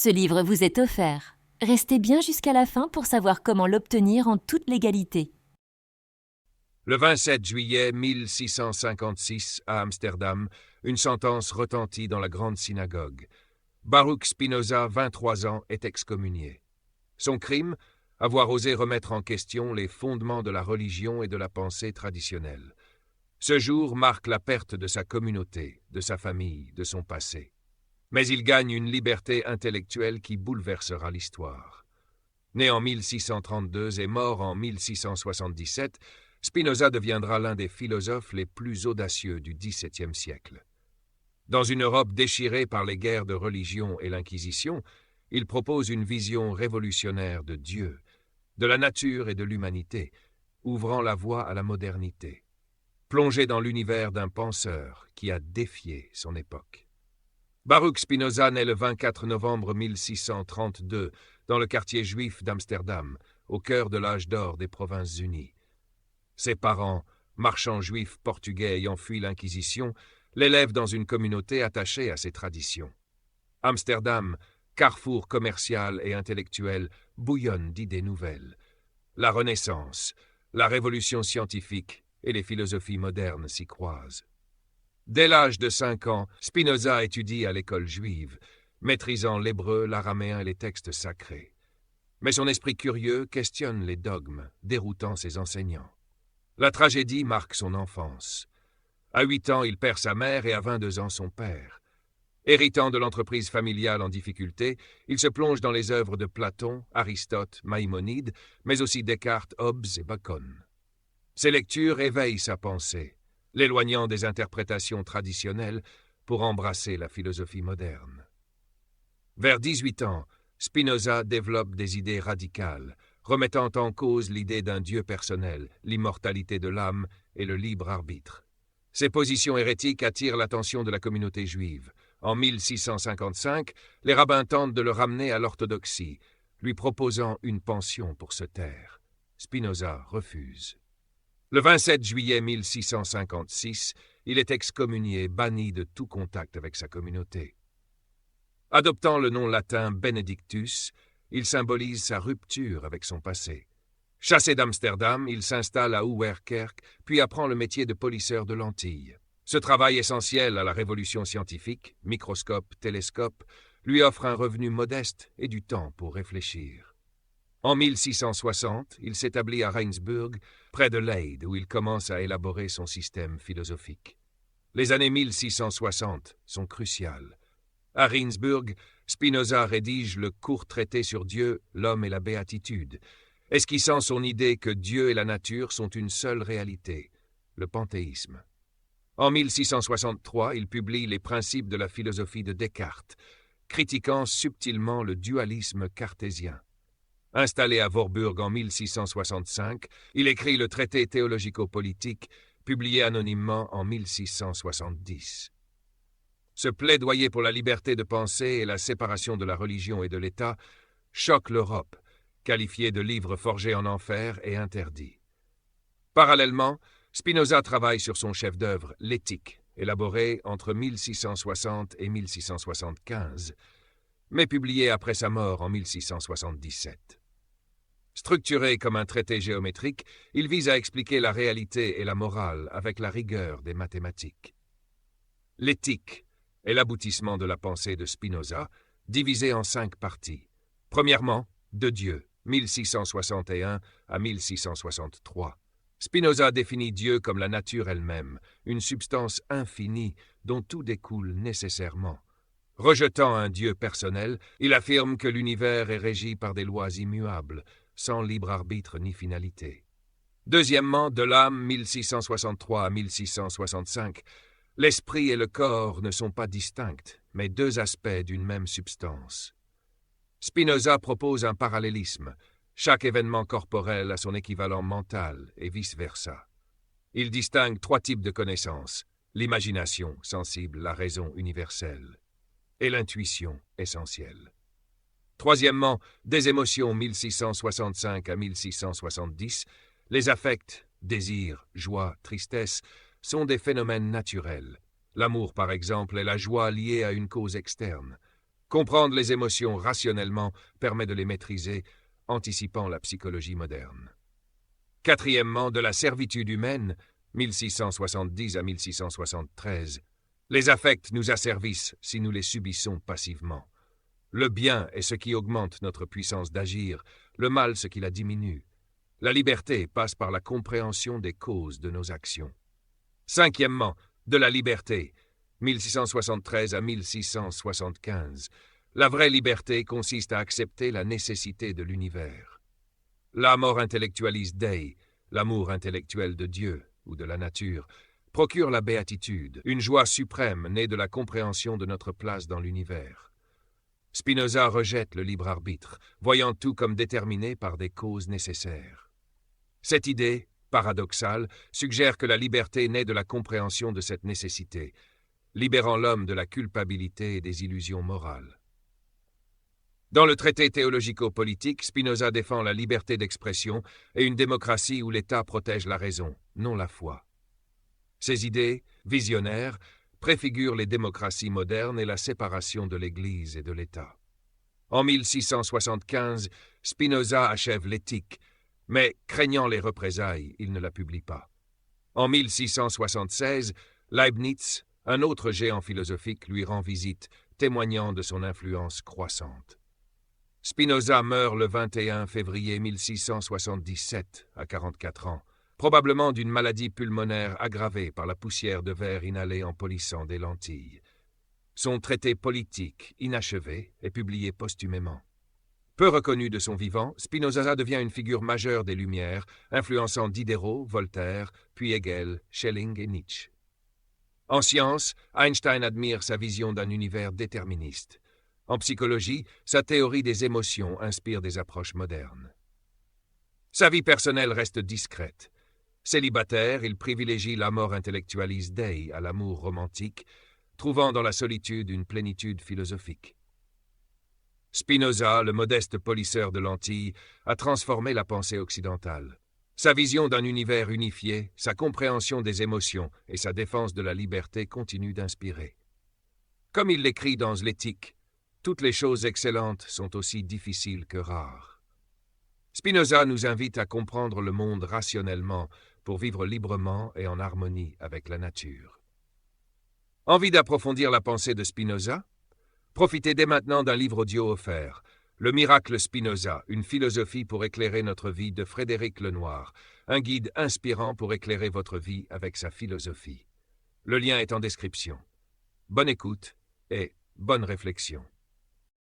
Ce livre vous est offert. Restez bien jusqu'à la fin pour savoir comment l'obtenir en toute légalité. Le 27 juillet 1656, à Amsterdam, une sentence retentit dans la grande synagogue. Baruch Spinoza, 23 ans, est excommunié. Son crime, avoir osé remettre en question les fondements de la religion et de la pensée traditionnelle. Ce jour marque la perte de sa communauté, de sa famille, de son passé. Mais il gagne une liberté intellectuelle qui bouleversera l'histoire. Né en 1632 et mort en 1677, Spinoza deviendra l'un des philosophes les plus audacieux du XVIIe siècle. Dans une Europe déchirée par les guerres de religion et l'Inquisition, il propose une vision révolutionnaire de Dieu, de la nature et de l'humanité, ouvrant la voie à la modernité. Plongé dans l'univers d'un penseur qui a défié son époque. Baruch Spinoza naît le 24 novembre 1632 dans le quartier juif d'Amsterdam, au cœur de l'âge d'or des Provinces-Unies. Ses parents, marchands juifs portugais ayant fui l'Inquisition, l'élèvent dans une communauté attachée à ses traditions. Amsterdam, carrefour commercial et intellectuel, bouillonne d'idées nouvelles. La Renaissance, la révolution scientifique et les philosophies modernes s'y croisent. Dès l'âge de 5 ans, Spinoza étudie à l'école juive, maîtrisant l'hébreu, l'araméen et les textes sacrés. Mais son esprit curieux questionne les dogmes, déroutant ses enseignants. La tragédie marque son enfance. À 8 ans, il perd sa mère et à 22 ans son père. Héritant de l'entreprise familiale en difficulté, il se plonge dans les œuvres de Platon, Aristote, Maïmonide, mais aussi Descartes, Hobbes et Bacon. Ses lectures éveillent sa pensée, l'éloignant des interprétations traditionnelles pour embrasser la philosophie moderne. Vers 18 ans, Spinoza développe des idées radicales, remettant en cause l'idée d'un Dieu personnel, l'immortalité de l'âme et le libre arbitre. Ces positions hérétiques attirent l'attention de la communauté juive. En 1655, les rabbins tentent de le ramener à l'orthodoxie, lui proposant une pension pour se taire. Spinoza refuse. Le 27 juillet 1656, il est excommunié, banni de tout contact avec sa communauté. Adoptant le nom latin Benedictus, il symbolise sa rupture avec son passé. Chassé d'Amsterdam, il s'installe à Ouwerkerk, puis apprend le métier de polisseur de lentilles. Ce travail essentiel à la révolution scientifique, microscope, télescope, lui offre un revenu modeste et du temps pour réfléchir. En 1660, il s'établit à Rijnsburg, près de Leyde, où il commence à élaborer son système philosophique. Les années 1660 sont cruciales. À Rijnsburg, Spinoza rédige le court traité sur Dieu, l'homme et la béatitude, esquissant son idée que Dieu et la nature sont une seule réalité, le panthéisme. En 1663, il publie les principes de la philosophie de Descartes, critiquant subtilement le dualisme cartésien. Installé à Voorburg en 1665, il écrit le traité théologico-politique, publié anonymement en 1670. Ce plaidoyer pour la liberté de pensée et la séparation de la religion et de l'État choque l'Europe, qualifiée de livre forgé en enfer et interdit. Parallèlement, Spinoza travaille sur son chef-d'œuvre, l'Éthique, élaboré entre 1660 et 1675, mais publié après sa mort en 1677. Structuré comme un traité géométrique, il vise à expliquer la réalité et la morale avec la rigueur des mathématiques. L'Éthique est l'aboutissement de la pensée de Spinoza, divisée en 5 parties. Premièrement, de Dieu, 1661 à 1663. Spinoza définit Dieu comme la nature elle-même, une substance infinie dont tout découle nécessairement. Rejetant un Dieu personnel, il affirme que l'univers est régi par des lois immuables, sans libre arbitre ni finalité. Deuxièmement, de l'âme, 1663 à 1665, l'esprit et le corps ne sont pas distincts, mais 2 aspects d'une même substance. Spinoza propose un parallélisme. Chaque événement corporel a son équivalent mental et vice-versa. Il distingue 3 types de connaissances, l'imagination, sensible, la raison universelle, et l'intuition, essentielle. Troisièmement, des émotions 1665 à 1670, les affects, désir, joie, tristesse, sont des phénomènes naturels. L'amour, par exemple, est la joie liée à une cause externe. Comprendre les émotions rationnellement permet de les maîtriser, anticipant la psychologie moderne. Quatrièmement, de la servitude humaine, 1670 à 1673. Les affects nous asservissent si nous les subissons passivement. Le bien est ce qui augmente notre puissance d'agir, le mal ce qui la diminue. La liberté passe par la compréhension des causes de nos actions. Cinquièmement, de la liberté, 1673 à 1675. La vraie liberté consiste à accepter la nécessité de l'univers. L'amor intellectualis Dei, l'amour intellectuel de Dieu ou de la nature, procure la béatitude, une joie suprême née de la compréhension de notre place dans l'univers. Spinoza rejette le libre arbitre, voyant tout comme déterminé par des causes nécessaires. Cette idée, paradoxale, suggère que la liberté naît de la compréhension de cette nécessité, libérant l'homme de la culpabilité et des illusions morales. Dans le traité théologico-politique, Spinoza défend la liberté d'expression et une démocratie où l'État protège la raison, non la foi. Ces idées, visionnaires, préfigurent les démocraties modernes et la séparation de l'Église et de l'État. En 1675, Spinoza achève l'Éthique, mais, craignant les représailles, il ne la publie pas. En 1676, Leibniz, un autre géant philosophique, lui rend visite, témoignant de son influence croissante. Spinoza meurt le 21 février 1677, à 44 ans, probablement d'une maladie pulmonaire aggravée par la poussière de verre inhalée en polissant des lentilles. Son traité politique, inachevé, est publié posthumément. Peu reconnu de son vivant, Spinoza devient une figure majeure des Lumières, influençant Diderot, Voltaire, puis Hegel, Schelling et Nietzsche. En science, Einstein admire sa vision d'un univers déterministe. En psychologie, sa théorie des émotions inspire des approches modernes. Sa vie personnelle reste discrète. Célibataire, il privilégie l'amor intellectualis Dei à l'amour romantique, trouvant dans la solitude une plénitude philosophique. Spinoza, le modeste polisseur de lentilles, a transformé la pensée occidentale. Sa vision d'un univers unifié, sa compréhension des émotions et sa défense de la liberté continuent d'inspirer. Comme il l'écrit dans l'Éthique, toutes les choses excellentes sont aussi difficiles que rares. Spinoza nous invite à comprendre le monde rationnellement pour vivre librement et en harmonie avec la nature. Envie d'approfondir la pensée de Spinoza? Profitez dès maintenant d'un livre audio offert, Le miracle Spinoza, une philosophie pour éclairer notre vie de Frédéric Lenoir, un guide inspirant pour éclairer votre vie avec sa philosophie. Le lien est en description. Bonne écoute et bonne réflexion.